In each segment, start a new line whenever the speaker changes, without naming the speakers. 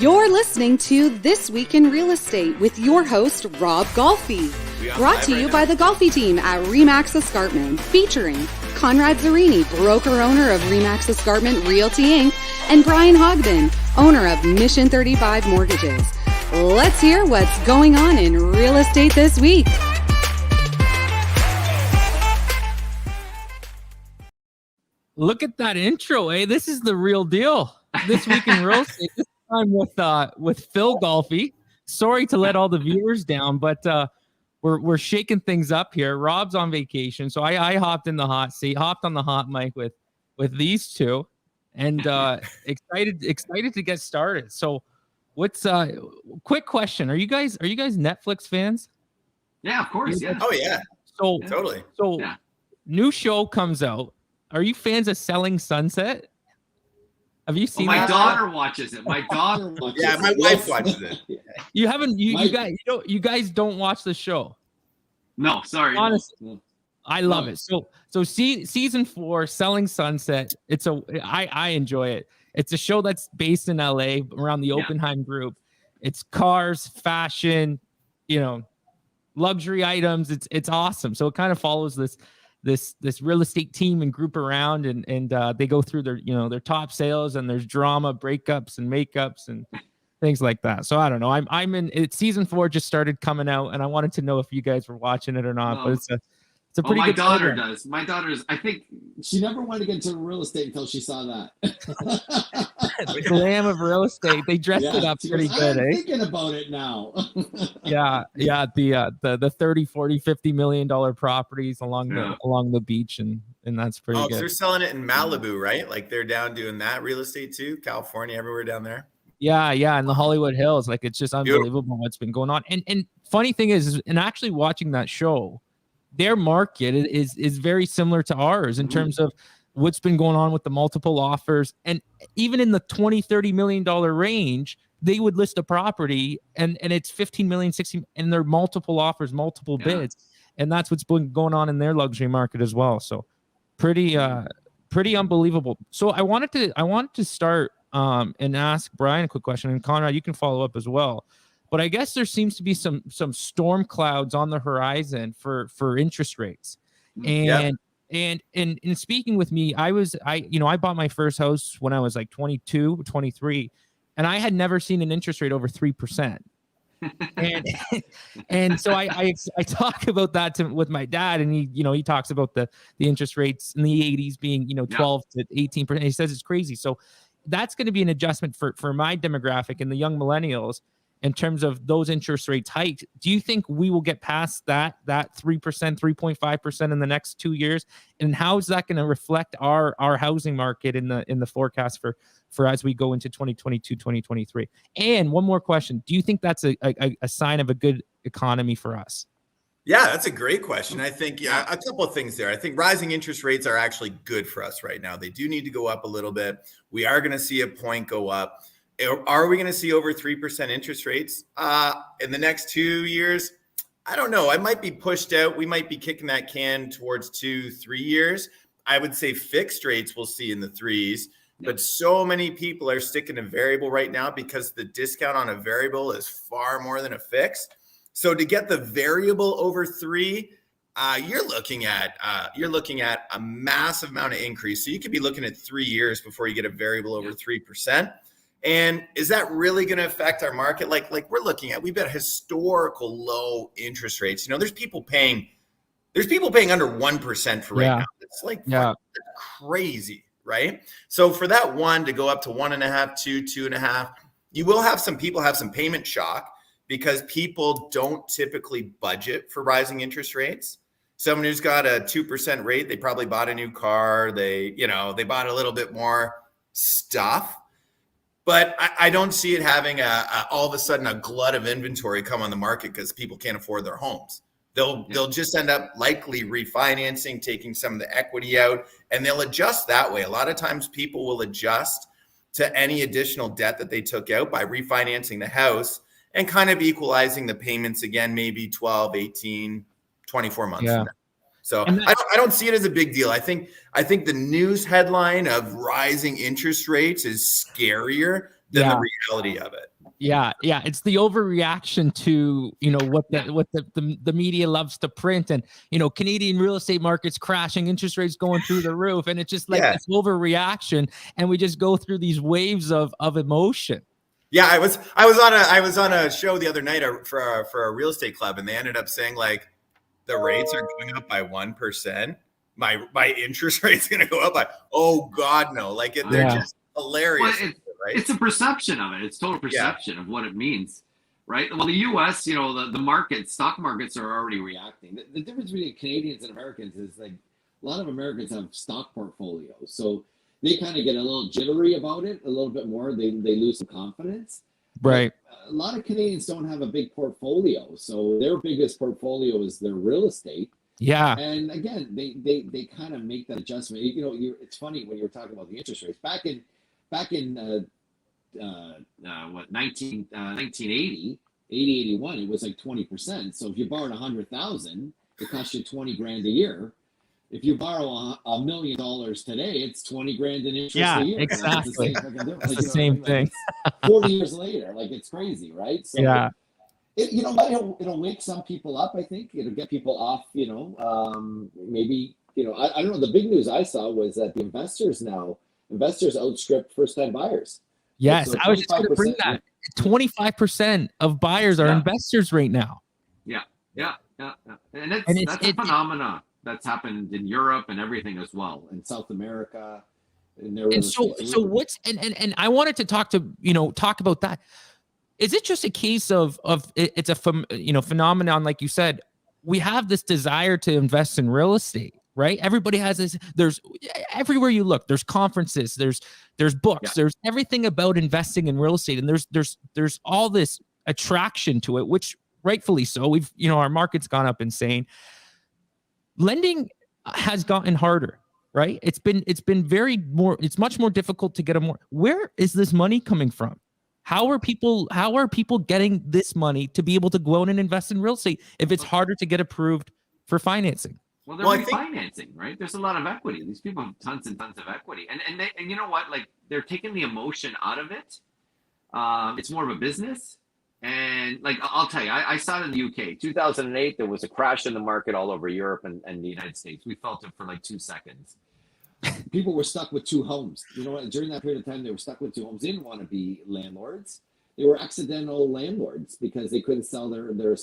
You're listening to This Week in Real Estate with your host, Rob Golfi. Brought to you by the Golfi Team at RE/MAX Escarpment, featuring Conrad Zarini, broker-owner of RE/MAX Escarpment Realty Inc., and Brian Hogben, owner of Mission 35 Mortgages. Let's hear what's going on in real estate this week.
Look at that intro, eh? This is the real deal. This Week in Real Estate. This time with Phil Golfi. Sorry to let all the viewers down, but we're shaking things up here. Rob's on vacation, so I hopped in the hot seat, hopped on the hot mic with these two, and excited to get started. So, what's quick question? Are you guys Netflix fans?
Yeah, of course. Yeah.
Oh yeah.
So
totally.
So
Yeah.
New show comes out. Are you fans of Selling Sunset? Have you seen
my
that?
daughter watches it. My daughter watches it.
Yeah, my wife watches it.
You haven't. You guys don't watch the show.
No, sorry.
Honestly,
No.
I love it. So season 4, Selling Sunset. I enjoy it. It's a show that's based in LA around the Oppenheim Group. It's cars, fashion, luxury items. It's awesome. So it kind of follows this real estate team and group around, and they go through their top sales, and there's drama, breakups and makeups and things like that. So I don't know. I'm in it. Season 4 just started coming out, and I wanted to know if you guys were watching it or not. But it's a pretty good.
My daughter
program.
does. My daughter's. I think
She never wanted to get into real estate until she saw that.
The glam of real estate. They dressed it up pretty good,
I'm
eh?
thinking about it now.
Yeah. The 30, 40, $50 million properties along the beach, and that's pretty
Oh,
good.
they're selling it in Malibu, right? Like they're down doing that real estate too. California, everywhere down there.
Yeah, in the Hollywood Hills. Like, it's just unbelievable what's been going on. And funny thing is, and actually watching that show, their market is very similar to ours in terms of what's been going on with the multiple offers. And even in the $20-30 million range, they would list a property and it's 15 million, 16, and they're multiple offers, multiple bids. And that's what's been going on in their luxury market as well. So pretty unbelievable. So I wanted to start and ask Brian a quick question, and Conrad, you can follow up as well. But I guess there seems to be some storm clouds on the horizon for interest rates. And in speaking with me, I bought my first house when I was like 22, 23, and I had never seen an interest rate over 3%. and so I talk about that with my dad, and he talks about the interest rates in the 80s being 12 to 18%. He says it's crazy. So that's going to be an adjustment for my demographic and the young millennials in terms of those interest rates hiked. Do you think we will get past that 3%, 3.5% in the next 2 years? And how is that going to reflect our housing market in the forecast for as we go into 2022, 2023? And one more question. Do you think that's a sign of a good economy for us?
Yeah, that's a great question. I think, a couple of things there. I think rising interest rates are actually good for us right now. They do need to go up a little bit. We are going to see a point go up. Are we going to see over 3% interest rates in the next 2 years? I don't know. I might be pushed out. We might be kicking that can towards 2-3 years. I would say fixed rates we'll see in the 3s, but so many people are sticking to variable right now because the discount on a variable is far more than a fixed. So to get the variable over 3, you're looking at a massive amount of increase. So you could be looking at 3 years before you get a variable over 3%. And is that really going to affect our market? Like we've got historical low interest rates. There's people paying under 1% for right now. It's that's crazy, right? So for that 1 to go up to 1.5, 2, 2.5, you will have some people have some payment shock because people don't typically budget for rising interest rates. Someone who's got a 2% rate, they probably bought a new car. They bought a little bit more stuff. But I don't see it having all of a sudden a glut of inventory come on the market because people can't afford their homes. They'll just end up likely refinancing, taking some of the equity out, and they'll adjust that way. A lot of times people will adjust to any additional debt that they took out by refinancing the house and kind of equalizing the payments again, maybe 12, 18, 24 months from now. So I don't see it as a big deal. I think the news headline of rising interest rates is scarier than the reality of it.
Yeah, it's the overreaction to what the media loves to print, and Canadian real estate markets crashing, interest rates going through the roof, and it's just like this overreaction, and we just go through these waves of emotion.
Yeah, I was on a show the other night for a real estate club, and they ended up saying like the rates are going up by 1%. My interest rate's going to go up by, oh God, no! Like they're just hilarious.
Well,
right?
It's a perception of it. It's total perception of what it means, right? Well, the U.S., the stock markets are already reacting. The difference between Canadians and Americans is like a lot of Americans have stock portfolios, so they kind of get a little jittery about it a little bit more. They lose some confidence.
Right.
But a lot of Canadians don't have a big portfolio, so their biggest portfolio is their real estate.
Yeah.
And again, they kind of make that adjustment. It's funny when you were talking about the interest rates back in 1980, 81, it was like 20%. So if you borrowed 100,000, it cost you 20 grand a year. If you borrow $1 million today, it's 20 grand in interest a year.
Exactly. That's the same thing.
40 years later, like it's crazy, right? So
yeah.
It'll wake some people up. I think it'll get people off. Maybe I don't know. The big news I saw was that the investors outstrip first-time buyers.
Yes,
so
I was just going to bring that. 25% of buyers are investors right now.
Yeah, and that's a phenomenon that's happened in Europe and everything as well, in South America.
And so what's and I wanted to talk about that. Is it just a case of it's a phenomenon, like you said? We have this desire to invest in real estate, right? Everybody has this. There's everywhere you look. There's conferences. There's books. There's everything about investing in real estate, and there's all this attraction to it, which rightfully so. We've our market's gone up insane. Lending has gotten harder, right? It's much more difficult to get Where is this money coming from? How are people getting this money to be able to go out and invest in real estate if it's harder to get approved for financing?
Well, they're refinancing, right? There's a lot of equity. These people have tons and tons of equity, and you know what? Like they're taking the emotion out of it. It's more of a business, and like I'll tell you, I saw it in the UK, 2008. There was a crash in the market all over Europe and the United States. We felt it for like 2 seconds. People were stuck with 2 homes. During that period of time, they were stuck with 2 homes. They didn't want to be landlords. They were accidental landlords because they couldn't sell they were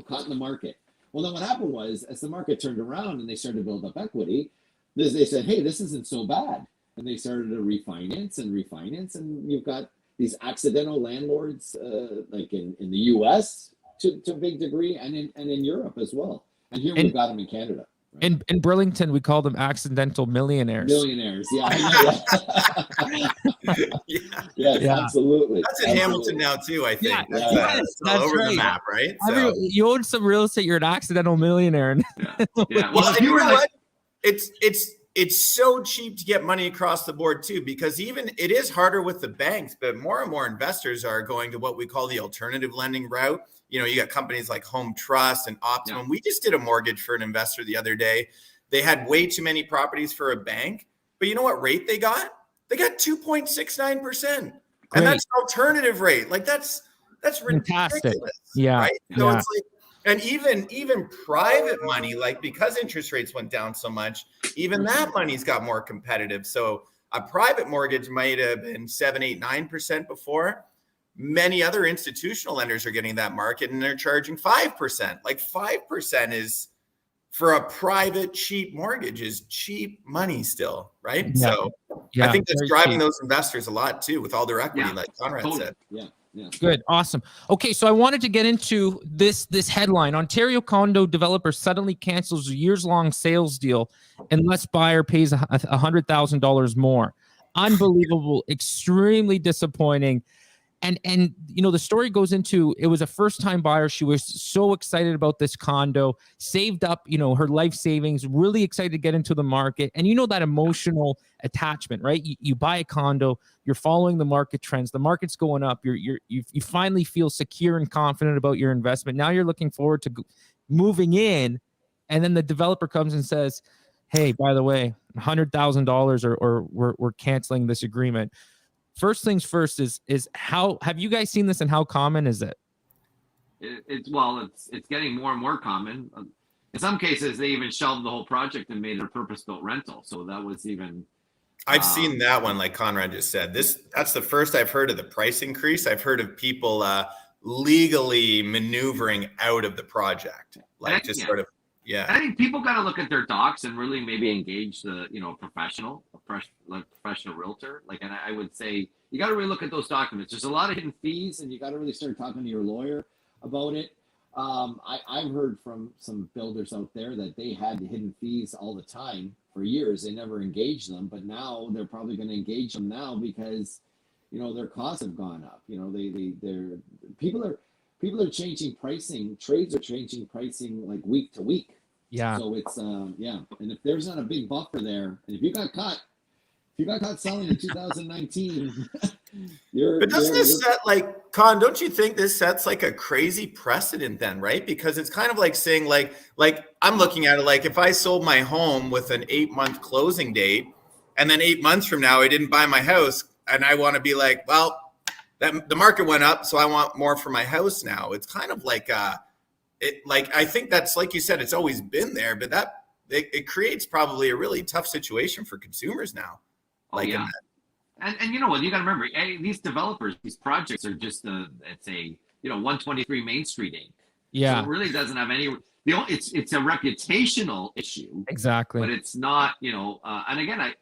caught in the market. Well, then what happened was, as the market turned around and they started to build up equity, they said, hey, this isn't so bad. And they started to refinance, and you've got these accidental landlords like in the US to a big degree, and in Europe as well. And here we've got them in Canada.
Right. In Burlington, we call them accidental millionaires.
Yes, absolutely.
That's in Hamilton now too, I think. That's all over the map, right? So.
You own some real estate, you're an accidental millionaire.
Well, you know what? It's so cheap to get money across the board too, because even it is harder with the banks, but more and more investors are going to what we call the alternative lending route. You got companies like Home Trust and Optimum. Yeah. We just did a mortgage for an investor the other day. They had way too many properties for a bank, but you know what rate they got? They got 2.69%. And that's an alternative rate. Like that's
fantastic.
Ridiculous.
Yeah.
Right? So it's like, and even private money, like because interest rates went down so much, even that money's got more competitive. So a private mortgage might have been 7, 8, 9% before. Many other institutional lenders are getting that market and they're charging 5%. Like 5% is for a private cheap mortgage is cheap money still, right?
Yeah.
So I think that's driving those investors a lot too with all their equity, like Conrad said.
Yeah.
Good. Awesome. Okay. So I wanted to get into this headline. Ontario condo developer suddenly cancels a years-long sales deal unless buyer pays $100,000 more. Unbelievable. Extremely disappointing. And the story goes into, it was a first-time buyer. She was so excited about this condo, saved up, her life savings, really excited to get into the market. And that emotional attachment, right? You buy a condo, you're following the market trends, the market's going up, you finally feel secure and confident about your investment. Now you're looking forward to moving in, and then the developer comes and says, hey, by the way, $100,000 or we're canceling this agreement. first things first is how have you guys seen this and how common is it?
It's getting more and more common. In some cases, they even shelved the whole project and made it a purpose-built rental. So that was even.
I've seen that one, like Conrad just said. That's the first I've heard of the price increase. I've heard of people legally maneuvering out of the project, like just sort of. Yeah,
I think people got to look at their docs and really maybe engage the professional realtor. Like, and I would say you got to really look at those documents. There's a lot of hidden fees, and you got to really start talking to your lawyer about it. I've heard from some builders out there that they had hidden fees all the time for years. They never engaged them, but now they're probably going to engage them now because their costs have gone up. People are changing pricing. Trades are changing pricing like week to week.
Yeah.
So it's and if there's not a big buffer there, and if you got caught selling in 2019,
but doesn't this set like Con? Don't you think this sets like a crazy precedent then, right? Because it's kind of like saying like I'm looking at it like if I sold my home with an 8-month closing date, and then 8 months from now I didn't buy my house, and I want to be like, well, the market went up, so I want more for my house now. It's kind of like I think that's like you said, it's always been there, but that it creates probably a really tough situation for consumers now.
And you know what, you got to remember, these developers, these projects are just it's a 123 Main Street Inc.
Yeah,
so it really doesn't have any. It's a reputational issue.
Exactly,
but it's not. And again,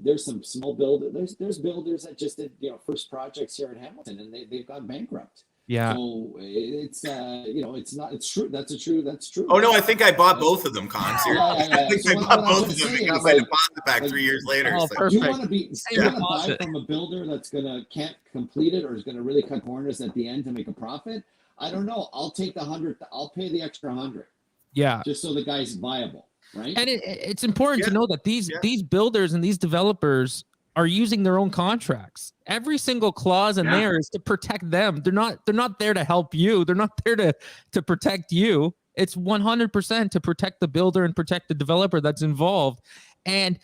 there's some small builders. There's builders that just did first projects here in Hamilton, and they've gone bankrupt.
Yeah.
So it's it's not. It's true. That's true.
Oh no, I think I bought both of them, Con.
I
think I bought both of them and got my deposit back 3 years later.
Oh, perfect.
You want to buy from a builder that's can't complete it or is gonna really cut corners at the end to make a profit. I don't know. I'll take the 100. I'll pay the extra 100.
Yeah.
Just so the guy's viable, right?
And it's important to know that these builders and these developers are using their own contracts. Every single clause in there is to protect them. They're not there to help you. They're not there to protect you. It's 100% to protect the builder and protect the developer that's involved. And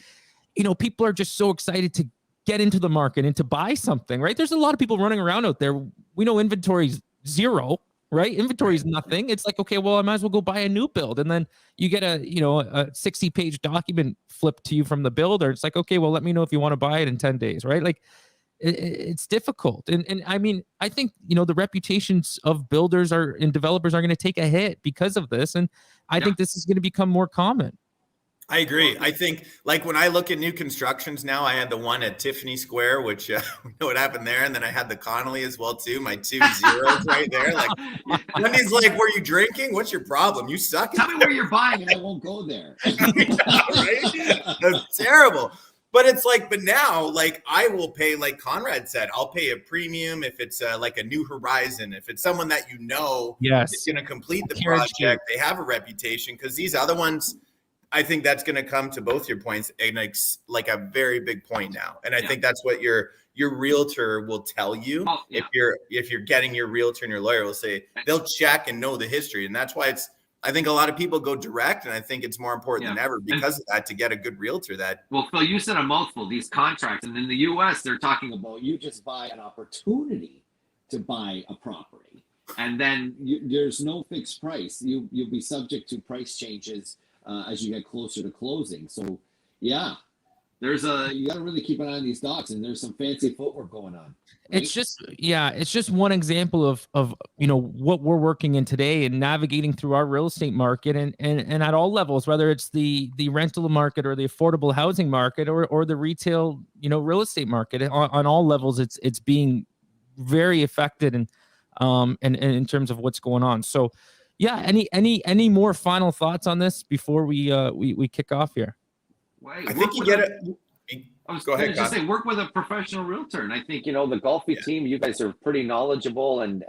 people are just so excited to get into the market and to buy something, right? There's a lot of people running around out there. We know inventory's zero, right? Inventory is nothing. It's like, okay, well, I might as well go buy a new build. And then you get a 60-page document flipped to you from the builder. It's like, okay, well, let me know if you want to buy it in 10 days, right? Like it's difficult. And I mean, I think, the reputations of builders and developers are going to take a hit because of this. And I think this is going to become more common.
I agree. I think like when I look at new constructions now, I had the one at Tiffany Square, which we know what happened there. And then I had the Connolly as well, too. My 2 zeros right there. Like, Wendy's like, were you drinking? What's your problem? You suck.
Tell me where you're buying and I won't go there.
Right? That's terrible. But it's like, but now, like, I will pay, like Conrad said, I'll pay a premium if it's like a New Horizon, if it's someone that is going to complete the project, they have a reputation, because these other ones, I think that's going to come to both your points, and like a very big point now. And I think that's what your realtor will tell you. If you're getting your realtor and your lawyer will say, they'll check and know the history. And that's why I think a lot of people go direct, and I think it's more important than ever because of that, to get a good realtor
Well, Phil, you said a mouthful, these contracts. And in the US, they're talking about you just buy an opportunity to buy a property. And then there's no fixed price. You'll be subject to price changes as you get closer to closing. So, you got to really keep an eye on these docs, and there's some fancy footwork going on. Right?
It's just one example of what we're working in today and navigating through our real estate market and at all levels, whether it's the rental market or the affordable housing market or the retail, real estate market. On all levels, it's being very affected and in terms of what's going on. So, any more final thoughts on this before we kick off here?
I think you get it. Go ahead.
Just say work with a professional realtor, and I think the Golfi team. You guys are pretty knowledgeable and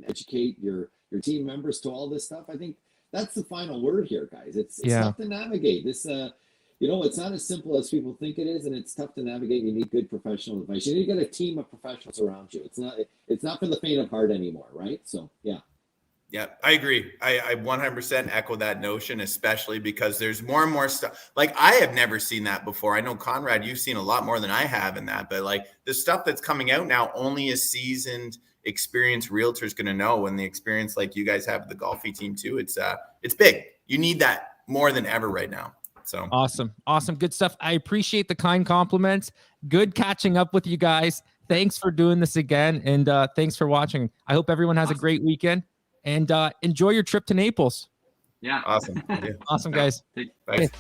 educate your team members to all this stuff. I think that's the final word here, guys. It's tough to navigate this. It's not as simple as people think it is, and it's tough to navigate. You need good professional advice. You need to get a team of professionals around you. It's not for the faint of heart anymore, right? So
Yeah, I agree. I 100% echo that notion, especially because there's more and more stuff. Like, I have never seen that before. I know, Conrad, you've seen a lot more than I have in that, but like the stuff that's coming out now, only a seasoned, experienced realtor is going to know. And the experience like you guys have at the Golfi team too, it's big. You need that more than ever right now. So
awesome. Good stuff. I appreciate the kind compliments. Good catching up with you guys. Thanks for doing this again. And thanks for watching. I hope everyone has a great weekend. And enjoy your trip to Naples.
Yeah.
Awesome. Yeah.
Awesome, guys.
Thanks.